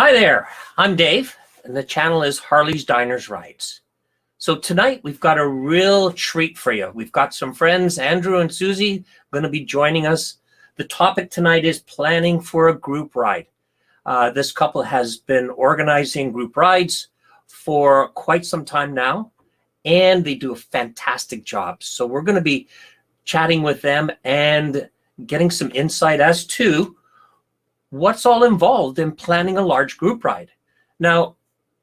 Hi there, I'm Dave, and the channel is Harleys Diners Rides. So tonight we've got a real treat for you. We've got some friends, Andrew and Susie, going to be joining us. The topic tonight is planning for a group ride. This couple has been organizing group rides for quite some time now, and they do a fantastic job. So we're going to be chatting with them and getting some insight as to what's all involved in planning a large group ride. Now,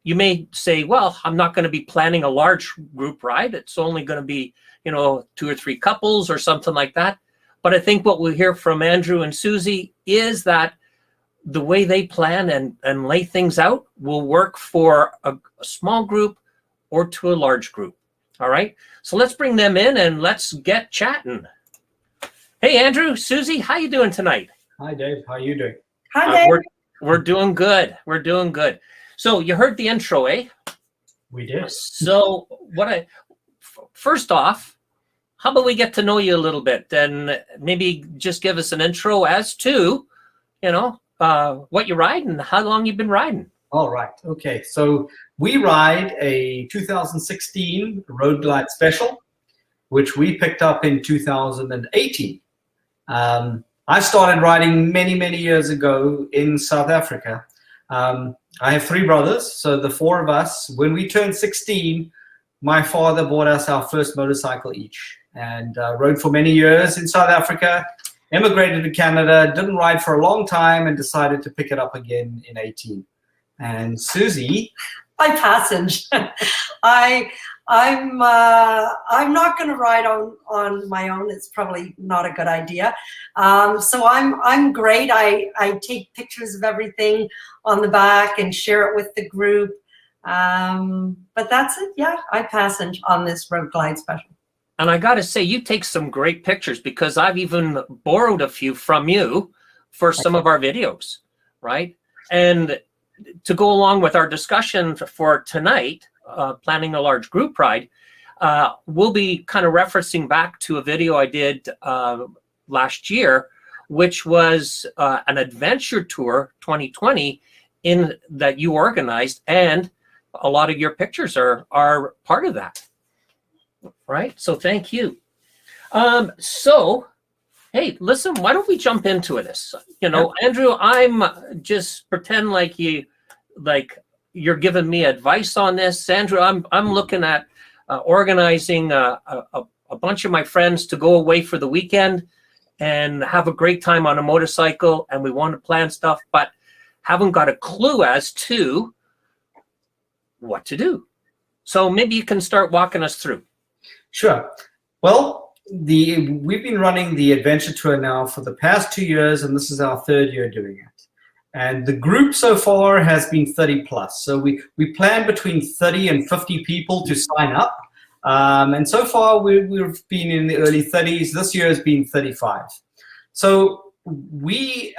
you may say, well, I'm not going to be planning a large group ride. It's only going to be, 2 or 3 couples or something like that. But I think what we'll hear from Andrew and Susie is that the way they plan and lay things out will work for a small group or to a large group. All right. So let's bring them in and let's get chatting. Hey, Andrew, Susie, how you doing tonight? Hi, Dave. How are you doing? Hi, Dave. We're doing good. We're doing good. So you heard the intro, eh? We did. So first off, how about we get to know you a little bit and maybe just give us an intro as to, what you ride and how long you've been riding. All right. Okay. So we ride a 2016 Road Glide Special, which we picked up in 2018. I started riding many, many years ago in South Africa. I have 3 brothers, so the 4 of us, when we turned 16, my father bought us our first motorcycle each and rode for many years in South Africa, emigrated to Canada, didn't ride for a long time and decided to pick it up again in 18. And Susie? By passage. I'm not going to ride on my own. It's probably not a good idea. So I'm great. I take pictures of everything on the back and share it with the group. But that's it. Yeah, I passage on this Road Glide Special. And I got to say, you take some great pictures because I've even borrowed a few from you for some of our videos, right? And to go along with our discussion for tonight, planning a large group ride, we'll be kind of referencing back to a video I did last year, which was an adventure tour 2020 that you organized, and a lot of your pictures are part of that, right? So thank you. So, hey, listen, why don't we jump into this? Andrew, I'm just pretend like you're giving me advice on this. Andrew, I'm looking at organizing a bunch of my friends to go away for the weekend and have a great time on a motorcycle, and we want to plan stuff, but haven't got a clue as to what to do. So maybe you can start walking us through. Sure. Well, we've been running the adventure tour now for the past 2 years, and this is our 3rd year doing it. And the group so far has been 30 plus. So we plan between 30 and 50 people to sign up. And so far we've been in the early 30s. This year has been 35. So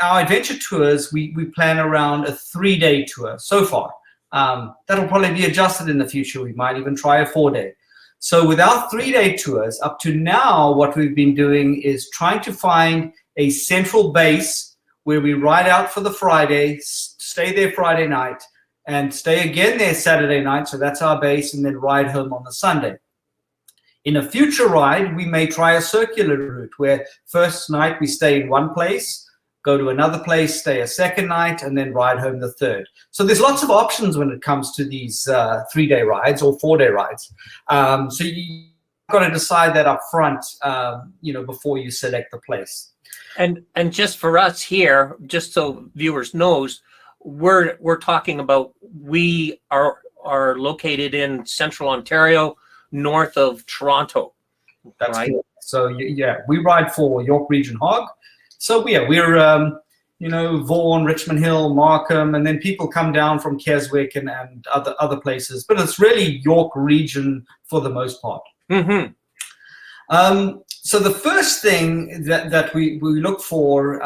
our adventure tours, we plan around a 3-day tour so far. That'll probably be adjusted in the future. We might even try a 4-day. So with our 3-day tours, up to now, what we've been doing is trying to find a central base where we ride out for the Friday, stay there Friday night, and stay again there Saturday night. So that's our base, and then ride home on the Sunday. In a future ride, we may try a circular route where first night we stay in one place, go to another place, stay a second night, and then ride home the 3rd. So there's lots of options when it comes to these 3-day rides or 4-day rides. So you've got to decide that up front, before you select the place. And just for us here, just so viewers knows, we're talking about, we are located in central Ontario, north of Toronto. That's right? Cool. So yeah, we ride for York Region Hog. So we're Vaughan, Richmond Hill, Markham, and then people come down from Keswick and other places. But it's really York Region for the most part. Mm-hmm. So the first thing that we look for,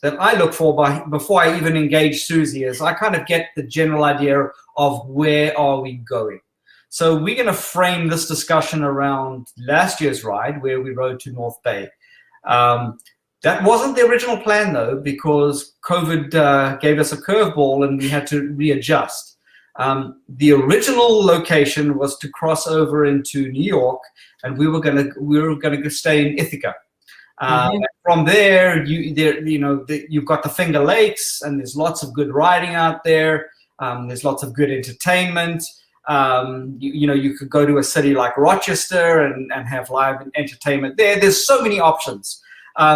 that I look for before I even engage Susie, is I kind of get the general idea of where are we going. So we're going to frame this discussion around last year's ride where we rode to North Bay. That wasn't the original plan, though, because COVID gave us a curveball and we had to readjust. The original location was to cross over into New York, and we were gonna stay in Ithaca. From there, you've got the Finger Lakes, and there's lots of good riding out there. There's lots of good entertainment. You could go to a city like Rochester and have live entertainment there. There's so many options.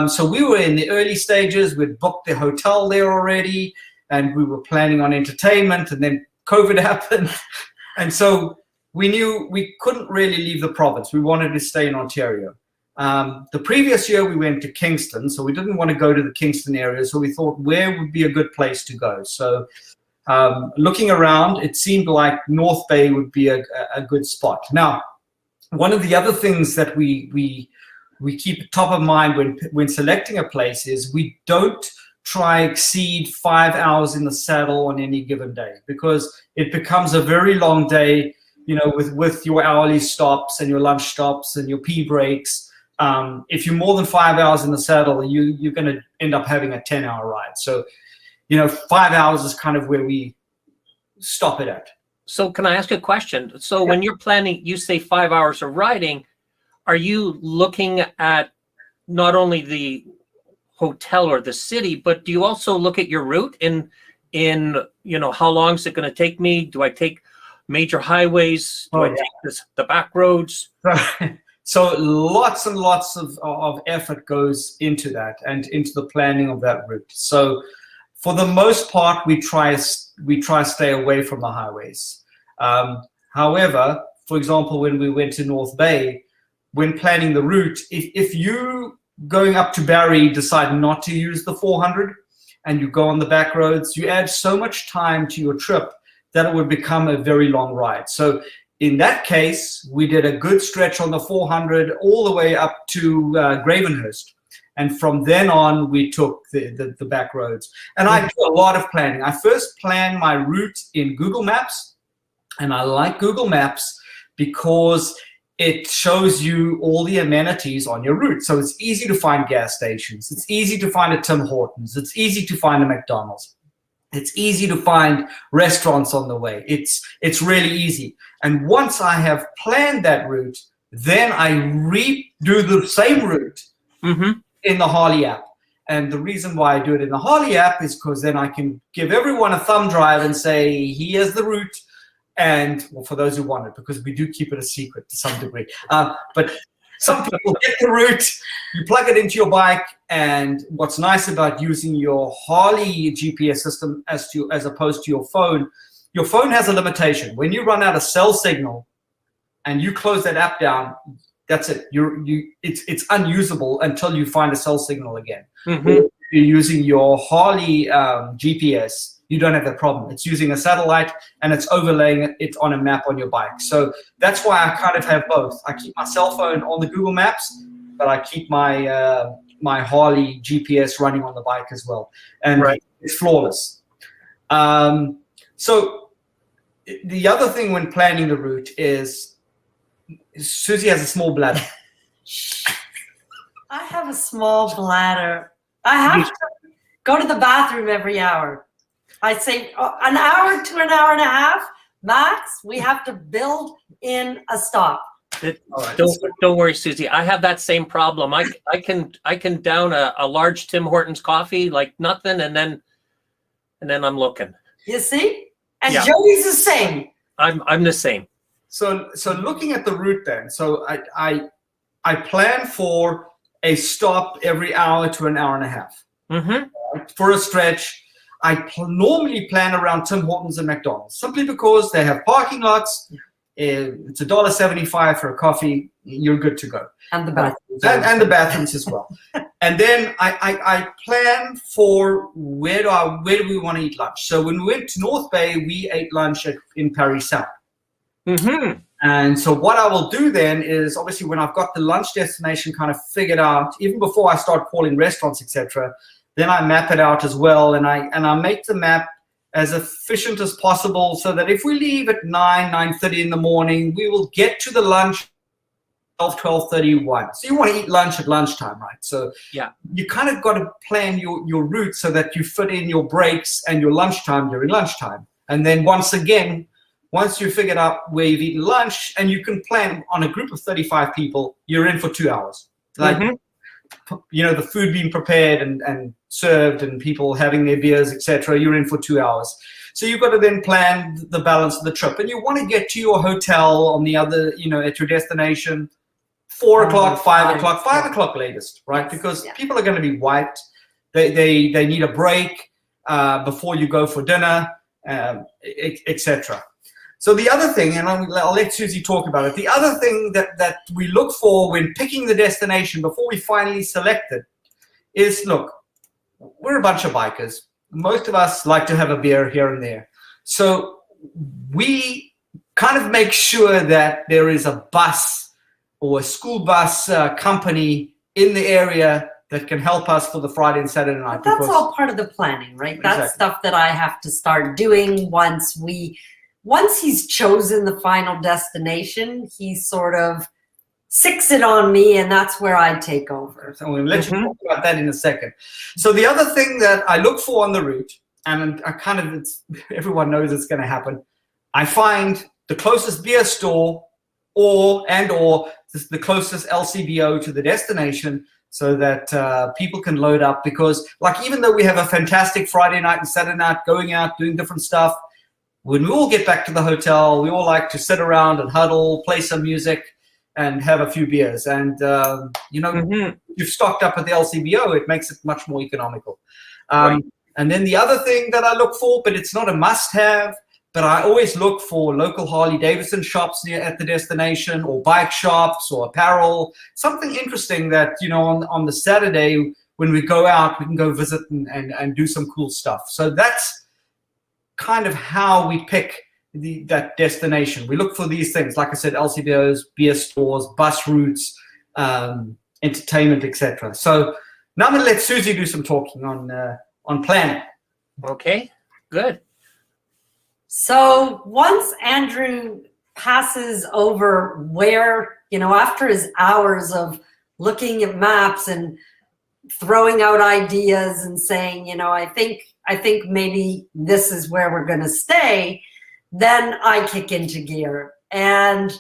So we were in the early stages. We'd booked the hotel there already, and we were planning on entertainment, and then COVID happened. And so we knew we couldn't really leave the province. We wanted to stay in Ontario. The previous year we went to Kingston, so we didn't want to go to the Kingston area. So we thought, where would be a good place to go? So looking around, it seemed like North Bay would be a good spot. Now, one of the other things that we keep top of mind when selecting a place is we don't try exceed 5 hours in the saddle on any given day, because it becomes a very long day, with your hourly stops and your lunch stops and your pee breaks. If you're more than 5 hours in the saddle, you're going to end up having a 10-hour ride. So, 5 hours is kind of where we stop it at. So can I ask a question? So when you're planning, you say 5 hours of riding, are you looking at not only the hotel or the city, but do you also look at your route in how long is it going to take me? Do I take major highways? Do I take the back roads? So lots and lots of effort goes into that and into the planning of that route. So for the most part, we try to stay away from the highways. However, for example, when we went to North Bay, when planning the route, if you going up to Barrie decide not to use the 400 and you go on the back roads, you add so much time to your trip that it would become a very long ride. So in that case, we did a good stretch on the 400 all the way up to Gravenhurst. And from then on, we took the back roads. And I do a lot of planning. I first plan my route in Google Maps. And I like Google Maps because it shows you all the amenities on your route. So it's easy to find gas stations. It's easy to find a Tim Hortons. It's easy to find a McDonald's. It's easy to find restaurants on the way. It's really easy. And once I have planned that route, then I redo the same route in the Harley app. And the reason why I do it in the Harley app is because then I can give everyone a thumb drive and say, here's the route. And well, for those who want it, because we do keep it a secret to some degree. But some people get the route, you plug it into your bike, and what's nice about using your Harley GPS system as opposed to your phone has a limitation. When you run out of cell signal and you close that app down, that's it. It's unusable until you find a cell signal again. If you're using your Harley GPS, you don't have that problem. It's using a satellite and it's overlaying it on a map on your bike. So that's why I kind of have both. I keep my cell phone on the Google Maps, but I keep my my Harley GPS running on the bike as well. And it's flawless. So the other thing when planning the route is Susie has a small bladder. I have a small bladder. I have to go to the bathroom every hour. I say an hour to an hour and a half max. We have to build in a stop. Don't worry, Susie. I have that same problem. I can down a large Tim Hortons coffee like nothing, and then I'm looking. You see, and Joey's the same. I'm the same. So looking at the route then. So I plan for a stop every hour to an hour and a half for a stretch. I normally plan around Tim Hortons and McDonald's simply because they have parking lots. It's $1.75 for a coffee. You're good to go. And the bathrooms. And the bathrooms as well. And then I plan for where do we want to eat lunch. So when we went to North Bay, we ate lunch in Paris Sound. And so what I will do then is obviously when I've got the lunch destination kind of figured out, even before I start calling restaurants, etc., then I map it out as well, and I make the map as efficient as possible so that if we leave at 9:30 in the morning, we will get to the lunch 12:31. So you want to eat lunch at lunchtime, right? So Yeah. you kind of got to plan your route so that you fit in your breaks and your lunchtime during lunchtime. And then once you figured out where you've eaten lunch, and you can plan on a group of 35 people, you're in for 2 hours. Like, the food being prepared and served and people having their beers, etc. You're in for 2 hours. So you've got to then plan the balance of the trip. And you want to get to your hotel on the other, at your destination, 4 o'clock, 5 o'clock, 5 o'clock latest, right? Because people are going to be wiped. They need a break before you go for dinner, etc. So the other thing, and I'll let Susie talk about it, the other thing that we look for when picking the destination before we finally select it is, look, we're a bunch of bikers. Most of us like to have a beer here and there. So we kind of make sure that there is a bus or a school bus company in the area that can help us for the Friday and Saturday night. But that's all part of the planning, right? Exactly. That's stuff that I have to start doing once he's chosen the final destination, he sort of sicks it on me, and that's where I take over. So we'll let you talk about that in a second. So the other thing that I look for on the route, and everyone knows it's going to happen, I find the closest beer store or the closest LCBO to the destination, so that people can load up. Because, like, even though we have a fantastic Friday night and Saturday night going out, doing different stuff, when we all get back to the hotel, we all like to sit around and huddle, play some music, and have a few beers. And, you've stocked up at the LCBO, it makes it much more economical. Right. And then the other thing that I look for, but it's not a must-have, but I always look for local Harley Davidson shops near at the destination, or bike shops, or apparel, something interesting that, on the Saturday when we go out, we can go visit and do some cool stuff. So that's kind of how we pick that destination. We look for these things, like I said, LCBOs, beer stores, bus routes, entertainment, etc. So now I'm going to let Susie do some talking on planning. Okay, good. So once Andrew passes over where, after his hours of looking at maps and throwing out ideas and saying, I think maybe this is where we're going to stay, then I kick into gear and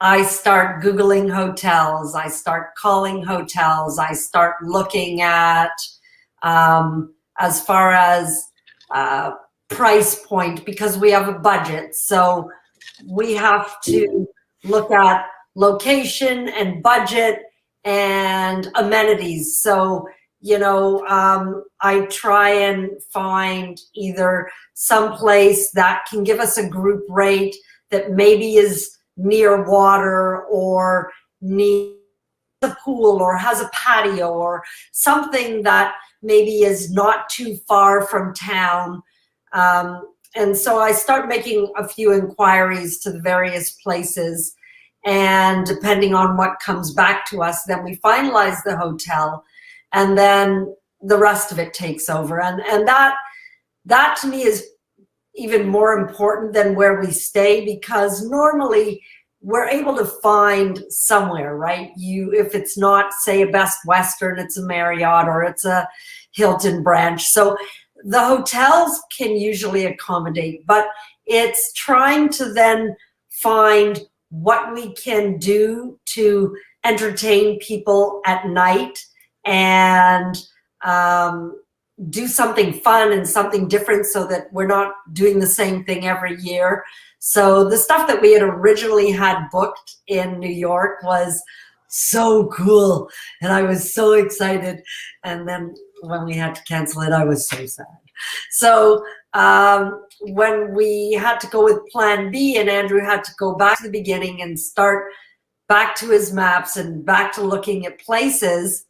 I start Googling hotels. I start calling hotels. I start looking at, as far as price point, because we have a budget. So we have to look at location and budget and amenities. So, I try and find either some place that can give us a group rate that maybe is near water or near the pool or has a patio or something that maybe is not too far from town. And so I start making a few inquiries to the various places, and depending on what comes back to us, then we finalize the hotel, and then the rest of it takes over. And that to me is even more important than where we stay, because normally we're able to find somewhere, right? If it's not, say, a Best Western, it's a Marriott or it's a Hilton branch. So the hotels can usually accommodate, but it's trying to then find what we can do to entertain people at night and do something fun and something different, so that we're not doing the same thing every year. So the stuff that we had originally had booked in New York was so cool, and I was so excited. And then when we had to cancel it, I was so sad. So when we had to go with Plan B, and Andrew had to go back to the beginning and start back to his maps and back to looking at places,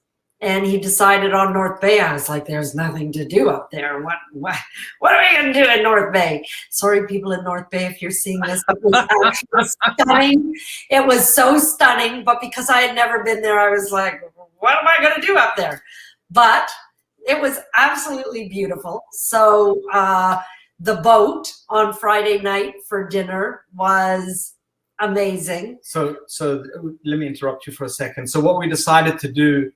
and he decided on North Bay, I was like, there's nothing to do up there. What are we going to do in North Bay? Sorry, people in North Bay, if you're seeing this. It was actually stunning. It was so stunning, but because I had never been there, I was like, what am I going to do up there? But it was absolutely beautiful. So the boat on Friday night for dinner was amazing. So let me interrupt you for a second. So what we decided to do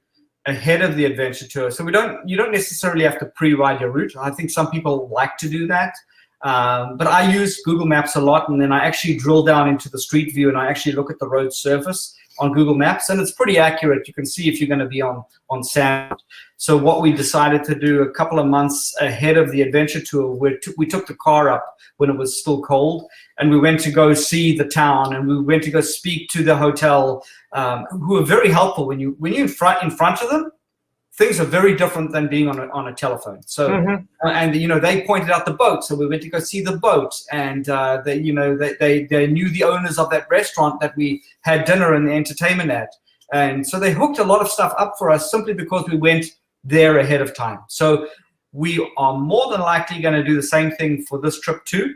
ahead of the adventure tour, so you don't necessarily have to pre-ride your route. I think some people like to do that. But I use Google Maps a lot, and then I actually drill down into the street view and I actually look at the road surface on Google Maps, and it's pretty accurate. You can see if you're going to be on sand. So what we decided to do a couple of months ahead of the adventure tour, we took the car up when it was still cold, and we went to go see the town, and we went to go speak to the hotel, who were very helpful. When you're in front of them, things are very different than being on a telephone. So, and they pointed out the boat, so we went to go see the boat, and they knew the owners of that restaurant that we had dinner and the entertainment at, and so they hooked a lot of stuff up for us simply because we went there ahead of time. So we are more than likely going to do the same thing for this trip too.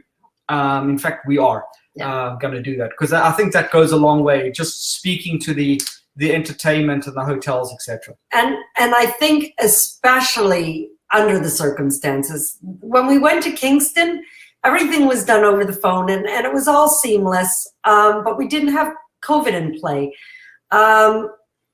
In fact, we are going to do that, because I think that goes a long way, just speaking to the entertainment and the hotels, etc. And I think especially under the circumstances, when we went to Kingston, everything was done over the phone, and it was all seamless, but we didn't have COVID in play.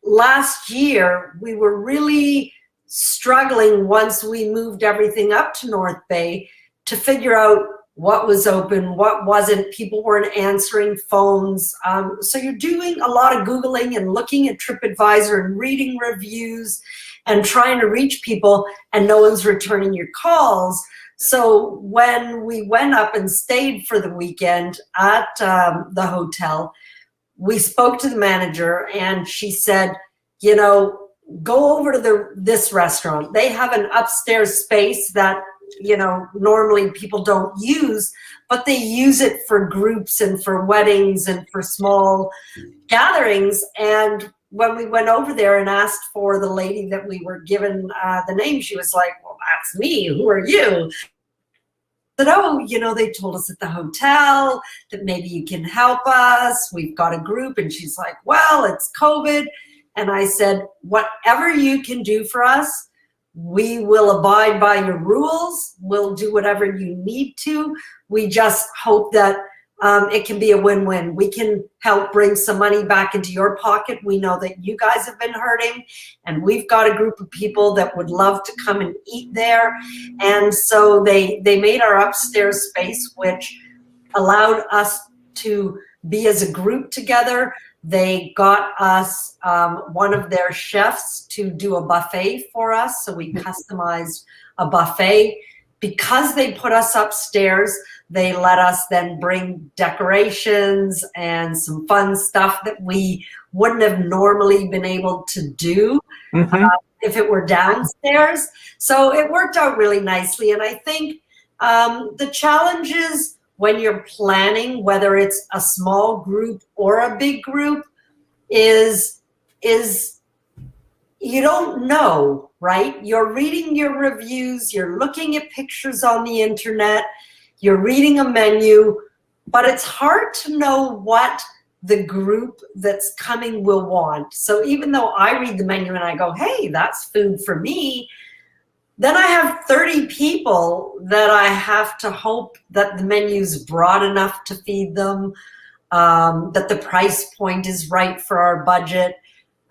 Last year, we were really struggling once we moved everything up to North Bay to figure out what was open, what wasn't. People weren't answering phones. So you're doing a lot of Googling and looking at TripAdvisor and reading reviews and trying to reach people, and no one's returning your calls. So when we went up and stayed for the weekend at the hotel, we spoke to the manager, and she said, go over to this restaurant. They have an upstairs space that normally people don't use, but they use it for groups and for weddings and for small gatherings. And when we went over there and asked for the lady that we were given the name, she was like, well, that's me. Who are you? I said, oh, they told us at the hotel that maybe you can help us. We've got a group. And she's like, well, it's COVID. And I said, whatever you can do for us, we will abide by your rules. We'll do whatever you need to. We just hope that it can be a win-win. We can help bring some money back into your pocket. We know that you guys have been hurting, and we've got a group of people that would love to come and eat there. And so they made our upstairs space, which allowed us to be as a group together. They got us one of their chefs to do a buffet for us. So we customized a buffet. Because they put us upstairs, they let us then bring decorations and some fun stuff that we wouldn't have normally been able to do if it were downstairs. So it worked out really nicely. And I think the challenge is, when you're planning, whether it's a small group or a big group, is you don't know, right? You're reading your reviews, you're looking at pictures on the internet, you're reading a menu, but it's hard to know what the group that's coming will want. So even though I read the menu and I go, hey, that's food for me, then I have 30 people that I have to hope that the menu's broad enough to feed them, that the price point is right for our budget,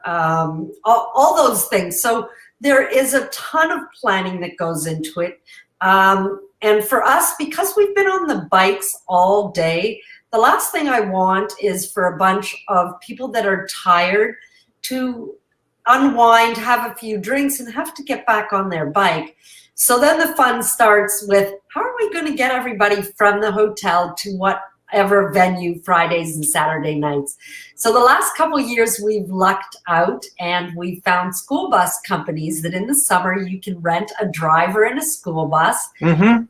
all those things. So there is a ton of planning that goes into it. And for us, because we've been on the bikes all day, the last thing I want is for a bunch of people that are tired to unwind, have a few drinks, and have to get back on their bike. So then the fun starts with, how are we going to get everybody from the hotel to whatever venue Fridays and Saturday nights? So the last couple of years we've lucked out, and we found school bus companies that in the summer you can rent a driver and a school bus. And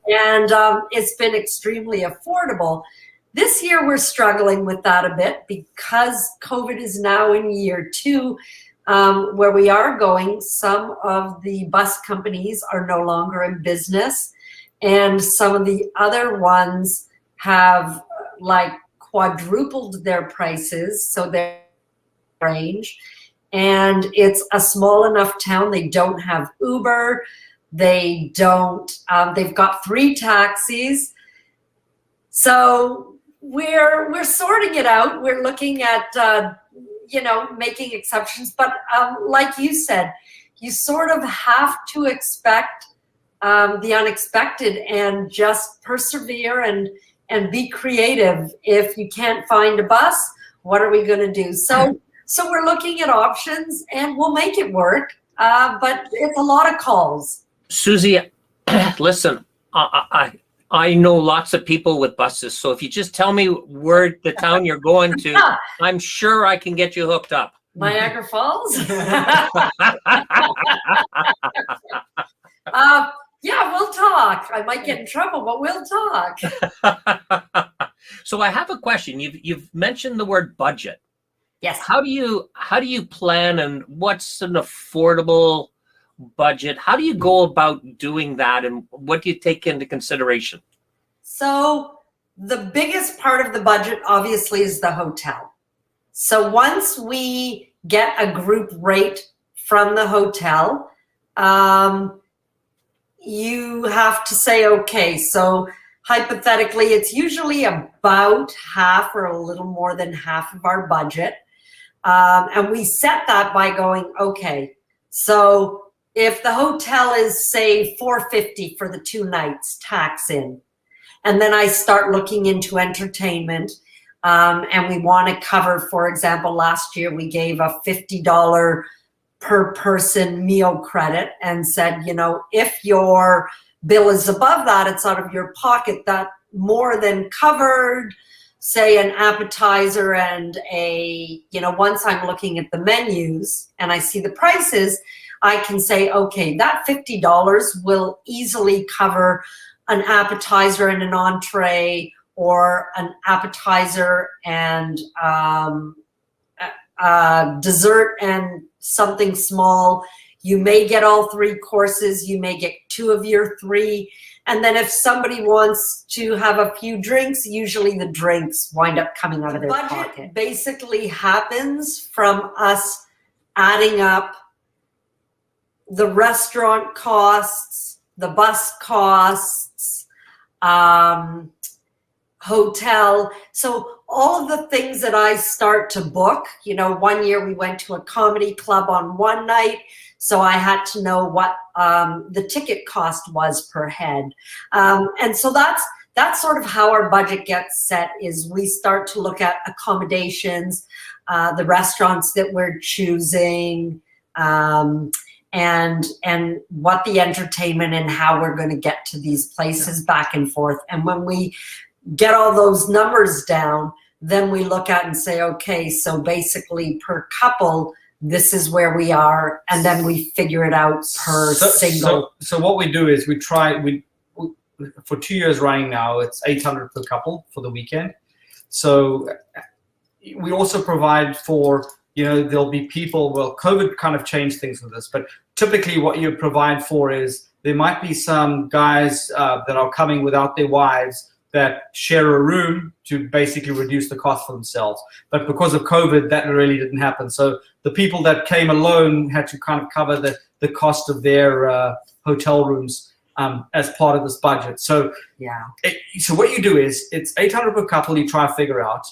it's been extremely affordable. This year we're struggling with that a bit because COVID is now in year 2. Where we are going, some of the bus companies are no longer in business, and some of the other ones have quadrupled their prices, so their range. And it's a small enough town. They don't have Uber. They don't. They've got 3 taxis. So we're sorting it out. We're looking at making exceptions, but like you said, you sort of have to expect the unexpected and just persevere and be creative. If you can't find a bus, what are we going to do? So we're looking at options, and we'll make it work. But it's a lot of calls. Susie, listen, I know lots of people with buses, so if you just tell me where the town you're going to, I'm sure I can get you hooked up. Niagara Falls? Yeah, we'll talk. I might get in trouble, but we'll talk. So I have a question. You've mentioned the word budget. Yes. How do you plan, and what's an affordable budget? How do you go about doing that, and what do you take into consideration? So the biggest part of the budget obviously is the hotel. So once we get a group rate from the hotel, you have to say, okay, so hypothetically, it's usually about half or a little more than half of our budget. And we set that by going, okay, so if the hotel is, say, $450 for the 2 nights, tax in, and then I start looking into entertainment, and we want to cover, for example, last year we gave a $50 per person meal credit and said, if your bill is above that, it's out of your pocket. That more than covered, say, an appetizer and once I'm looking at the menus and I see the prices, I can say, okay, that $50 will easily cover an appetizer and an entree, or an appetizer and dessert and something small. You may get all 3 courses, you may get 2 of your 3. And then if somebody wants to have a few drinks, usually the drinks wind up coming out of their pocket. Basically happens from us adding up the restaurant costs, the bus costs, hotel. So all of the things that I start to book, one year we went to a comedy club on one night, so I had to know what the ticket cost was per head. And so that's sort of how our budget gets set, is we start to look at accommodations, the restaurants that we're choosing, and what the entertainment and how we're going to get to these places back and forth. And when we get all those numbers down, then we look at and say, okay, so basically per couple, this is where we are, and then we figure it out per single. So what we do is we for 2 years running now, it's $800 per couple for the weekend. So we also provide for, there'll be people, well, COVID kind of changed things with this, but typically what you provide for is there might be some guys that are coming without their wives that share a room to basically reduce the cost for themselves. But because of COVID, that really didn't happen. So the people that came alone had to kind of cover the cost of their hotel rooms as part of this budget. So yeah. So what you do is, it's $800 per couple you try to figure out.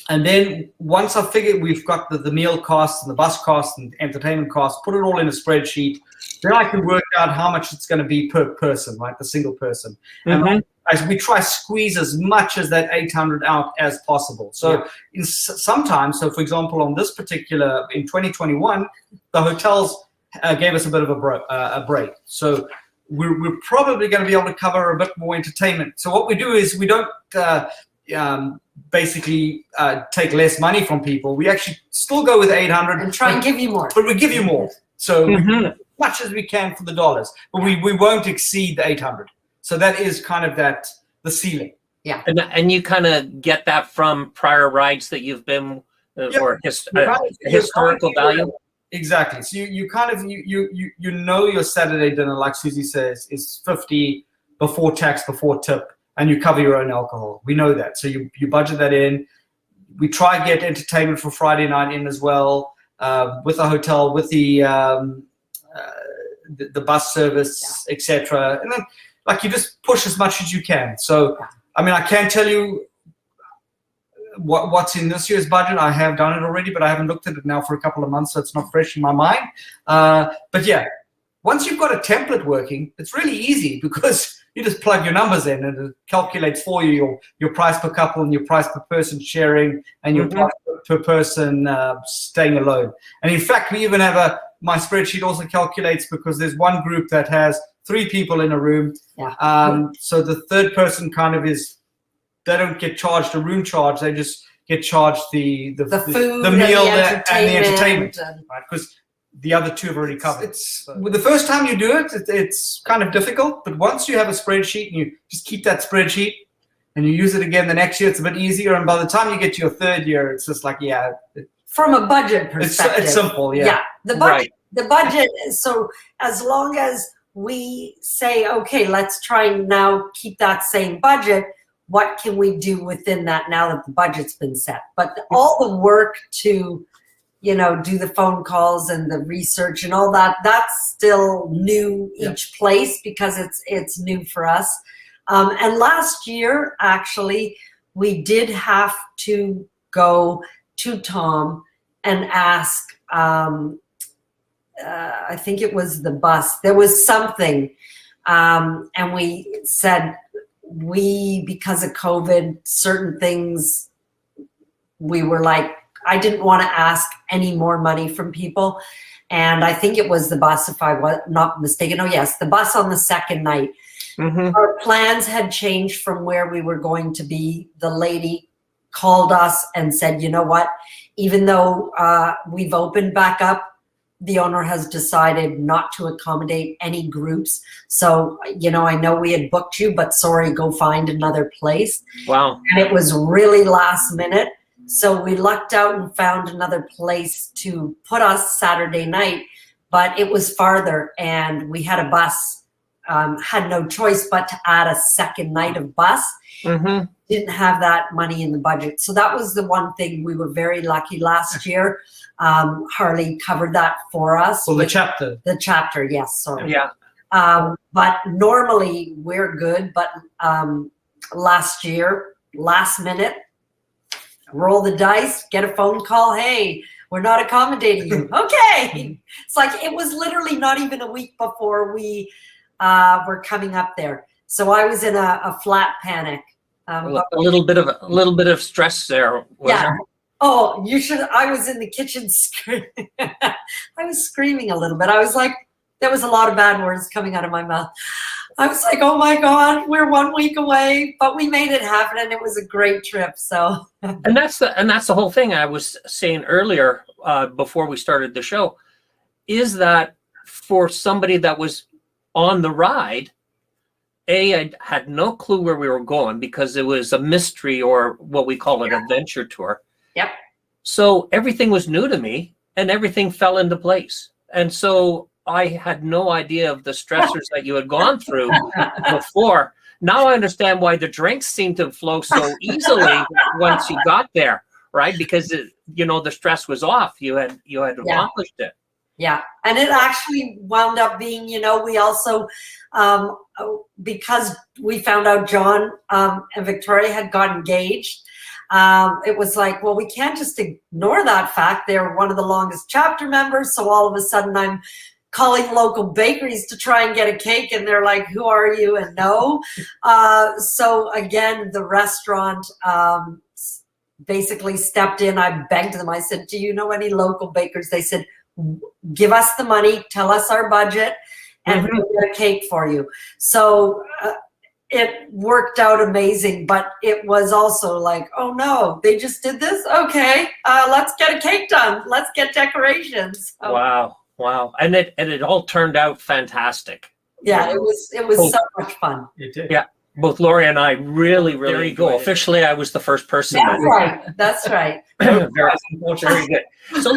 And then once I figure we've got the meal costs and the bus costs and entertainment costs, put it all in a spreadsheet, then I can work out how much it's going to be per person, right? The single person. Mm-hmm. And as we try to squeeze as much as that 800 out as possible. So sometimes, so for example, on this particular, in 2021, the hotels gave us a bit of a break. So we're probably going to be able to cover a bit more entertainment. So what we do is we don't basically take less money from people. We actually still go with 800 and try and give you more. But we give you more. So we do as much as we can for the dollars, but we won't exceed the 800. So that is kind of the ceiling. Yeah. And you kind of get that from prior rides that you've been, or historical value? Exactly. So you kind of, you know your Saturday dinner, like Susie says, is $50 before tax, before tip, and you cover your own alcohol. We know that. So you budget that in. We try and get entertainment for Friday night in as well, with the hotel, with the bus service, etc. And then, like, you just push as much as you can. So I mean, I can't tell you what's in this year's budget. I have done it already, but I haven't looked at it now for a couple of months, so it's not fresh in my mind. But yeah, once you've got a template working, it's really easy because you just plug your numbers in and it calculates for you your price per couple and your price per person sharing and your price per person staying alone. And in fact, we even have my spreadsheet also calculates because there's one group that has 3 people in a room. Yeah. So the third person kind of they don't get charged a room charge. They just get charged the food, the meal, and the entertainment, right? Because the other 2 have already covered. With the first time you do it, it's kind of difficult. But once you have a spreadsheet and you just keep that spreadsheet and you use it again the next year, it's a bit easier. And by the time you get to your 3rd year, it's just like, from a budget perspective, it's simple. Yeah. Yeah. The budget. So as long as we say, okay, let's try and now keep that same budget. What can we do within that now that the budget's been set? But all the work to, do the phone calls and the research and all that, that's still new each place because it's new for us. And last year, actually, we did have to go to Tom and ask, I think it was the bus. There was something, and we said, because of COVID, certain things, we were like, I didn't want to ask any more money from people. And I think it was the bus, if I was not mistaken. Oh, yes, the bus on the 2nd night. Our plans had changed from where we were going to be. The lady called us and said, you know what, even though we've opened back up, the owner has decided not to accommodate any groups. So, I know we had booked you, but sorry, go find another place. Wow. And it was really last minute. So we lucked out and found another place to put us Saturday night, but it was farther and we had a bus, had no choice but to add a 2nd night of bus. Didn't have that money in the budget. So that was the one thing we were very lucky last year. Harley covered that for us. Well, the chapter. The chapter, yes, sorry. Yeah. But normally we're good, but last year, last minute, roll the dice, get a phone call, hey, we're not accommodating you. Okay. It's like it was literally not even a week before we were coming up there. So I was in a flat panic. A little bit of stress there. There? Oh, you should. I was in the kitchen screaming. I was screaming a little bit. I was like, there was a lot of bad words coming out of my mouth. I was like, oh my God, we're 1 week away, but we made it happen and it was a great trip. So and that's the whole thing I was saying earlier before we started the show, is that for somebody that was on the ride, I had no clue where we were going because it was a mystery, or what we call an adventure tour. Yep. So everything was new to me and everything fell into place. And so I had no idea of the stressors that you had gone through before. Now I understand why the drinks seemed to flow so easily once you got there, right? Because the stress was off. You had accomplished it. Yeah, and it actually wound up being, we also, because we found out John and Victoria had got engaged, it was like, well, we can't just ignore that fact. They're one of the longest chapter members. So all of a sudden I'm calling local bakeries to try and get a cake. And they're like, who are you? And no. So again, the restaurant basically stepped in. I begged them. I said, do you know any local bakers? They said, give us the money, tell us our budget, and we'll get a cake for you. So it worked out amazing, but it was also like, oh no, they just did this? Okay, let's get a cake done. Let's get decorations. So, wow. And it all turned out fantastic. Yeah, it was so much fun. It did. Yeah. Both Lori and I really there you go. Officially, I was the first person. That's right. Very good. So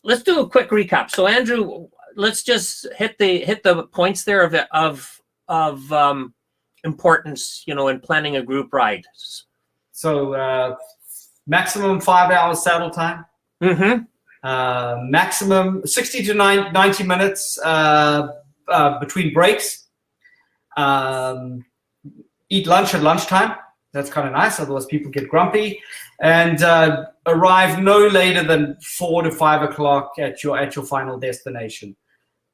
let's do a quick recap. So Andrew, let's just hit the points there of importance, in planning a group ride. So maximum 5 hours saddle time. Maximum 60 to 90 minutes between breaks. eat lunch at lunchtime. That's kind of nice, otherwise people get grumpy. And arrive no later than 4 to 5 o'clock at your final destination.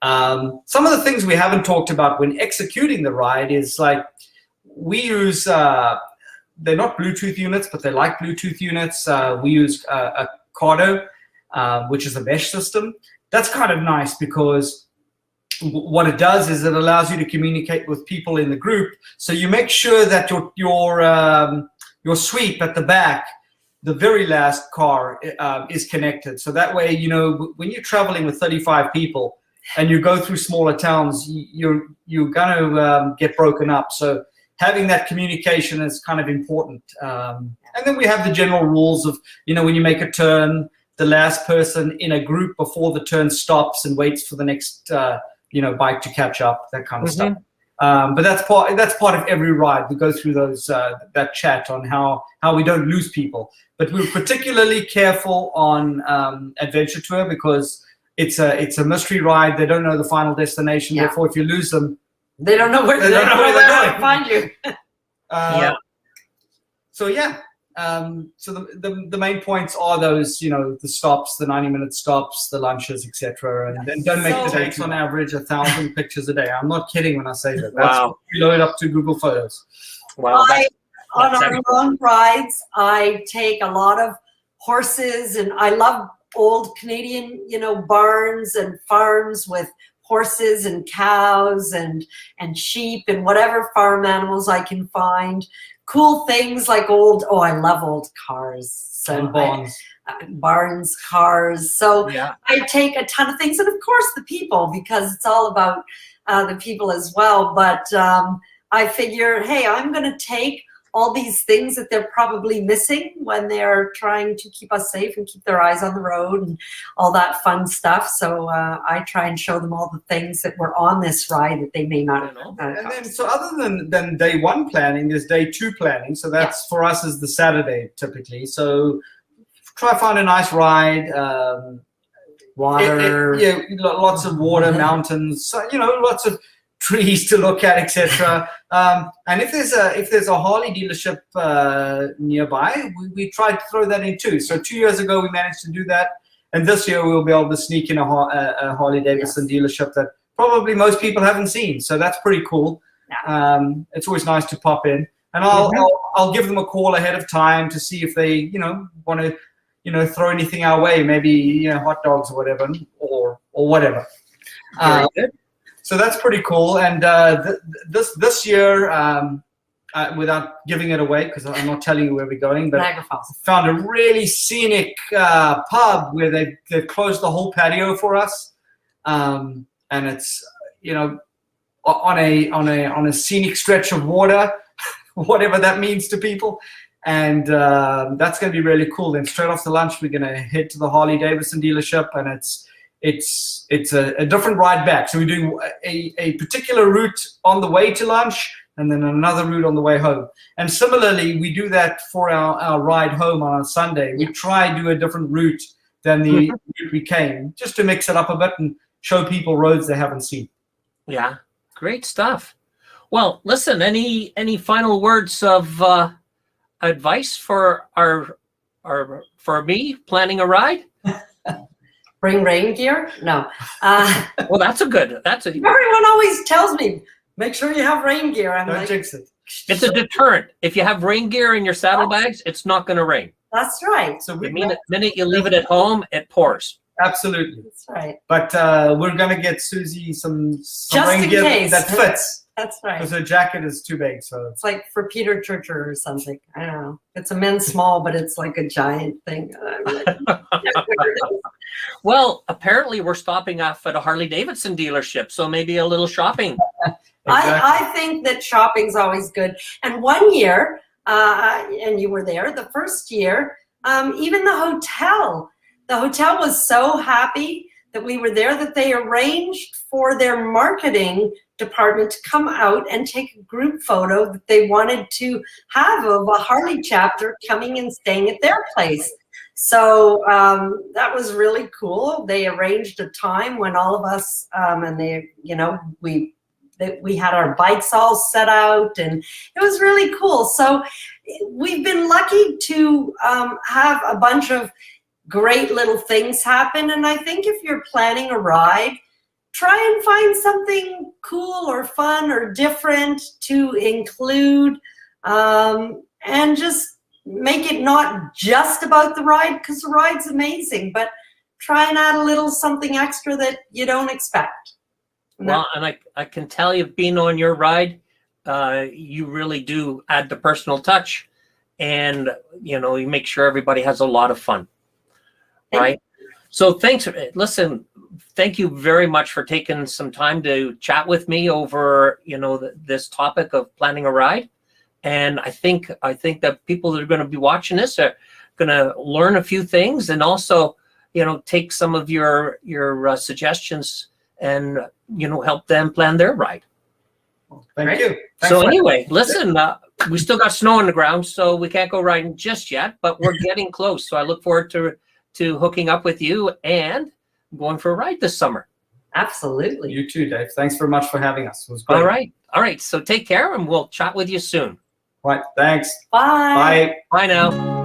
Some of the things we haven't talked about when executing the ride is like, we use, they're not Bluetooth units, but they're like Bluetooth units. We use a Cardo, which is a mesh system. That's kind of nice because what it does is it allows you to communicate with people in the group. So you make sure that your sweep at the back, the very last car, is connected. So that way, you know, when you're traveling with 35 people and you go through smaller towns, you're going to get broken up. So having that communication is kind of important. And then we have the general rules of, you know, when you make a turn, the last person in a group before the turn stops and waits for the next you know, bike to catch up, that kind of stuff. But that's part of every ride. We go through those that chat on how we don't lose people. But we're particularly careful on Adventure Tour because it's a mystery ride. They don't know the final destination. Yeah. Therefore, if you lose them, they don't know where they're going to find you. yeah. So yeah. So the main points are those, you know, the stops, the 90-minute stops, the lunches, etc. And then don't make mistakes. On average 1,000 pictures a day. I'm not kidding when I say that. Wow. We load up to Google Photos. Wow. On our long rides, I take a lot of horses, and I love old Canadian, you know, barns and farms with horses and cows and sheep and whatever farm animals I can find. Cool things like I love old cars. So and barns. Barns, cars. So Yeah. I take a ton of things, and of course the people, because it's all about the people as well. But I figure, hey, I'm going to take all these things that they're probably missing when they're trying to keep us safe and keep their eyes on the road and all that fun stuff. So I try and show them all the things that were on this ride that they may not know. And then, so other than day one planning, there's day two planning. So that's for us is the Saturday typically. So try find a nice ride. Water. Yeah, lots of water, mountains. So, you know, lots of trees to look at, etc. And if there's a Harley dealership nearby, we try to throw that in too. So 2 years ago we managed to do that, and this year we'll be able to sneak in a Harley Davidson dealership that probably most people haven't seen. So that's pretty cool. Yeah. It's always nice to pop in, and I'll give them a call ahead of time to see if they want to throw anything our way, maybe hot dogs or whatever, or whatever. Very good. So that's pretty cool. And this year, without giving it away, because I'm not telling you where we're going, but found a really scenic pub where they've closed the whole patio for us, and it's on a scenic stretch of water, whatever that means to people. And that's going to be really cool. Then straight after lunch, we're going to head to the Harley Davidson dealership, and it's a different ride back. So we do a particular route on the way to lunch, and then another route on the way home. And similarly, we do that for our ride home on a Sunday. We try and do a different route than the route we came, just to mix it up a bit and show people roads they haven't seen. Yeah, great stuff. Well, listen, any final words of advice for for me planning a ride? Bring rain gear? No. Well, that's everyone always tells me, make sure you have rain gear. I'm Don't jinx it. It's a deterrent. If you have rain gear in your saddlebags, it's not going to rain. That's right. So The minute you leave it at home, it pours. Absolutely. That's right. But we're going to get Susie some Just rain in gear case. that fits. That's right. Because her jacket is too big. So It's like for Peter Churcher or something. I don't know. It's a men's small, but it's like a giant thing. Well, apparently we're stopping off at a Harley Davidson dealership, so maybe a little shopping. I think that shopping's always good. And one year, and you were there, the first year, even the hotel was so happy that we were there that they arranged for their marketing department to come out and take a group photo that they wanted to have of a Harley chapter coming and staying at their place. So that was really cool. They arranged a time when all of us, and they, we had our bikes all set out, and it was really cool. So we've been lucky to have a bunch of great little things happen. And I think if you're planning a ride, try and find something cool or fun or different to include, and just make it not just about the ride, because the ride's amazing, but try and add a little something extra that you don't expect. Well, and I can tell you, being on your ride, you really do add the personal touch, and you make sure everybody has a lot of fun, right? So thanks. Listen, thank you very much for taking some time to chat with me over this topic of planning a ride. And I think that people that are going to be watching this are going to learn a few things, and also take some of your suggestions and help them plan their ride. Thank you. Thanks So anyway, listen, we still got snow on the ground, so we can't go riding just yet, but we're getting close. So I look forward to hooking up with you and going for a ride this summer. Absolutely. You too, Dave. Thanks very much for having us. It was great. All right. So take care, and we'll chat with you soon. Right. Thanks. Bye. Bye. Bye now.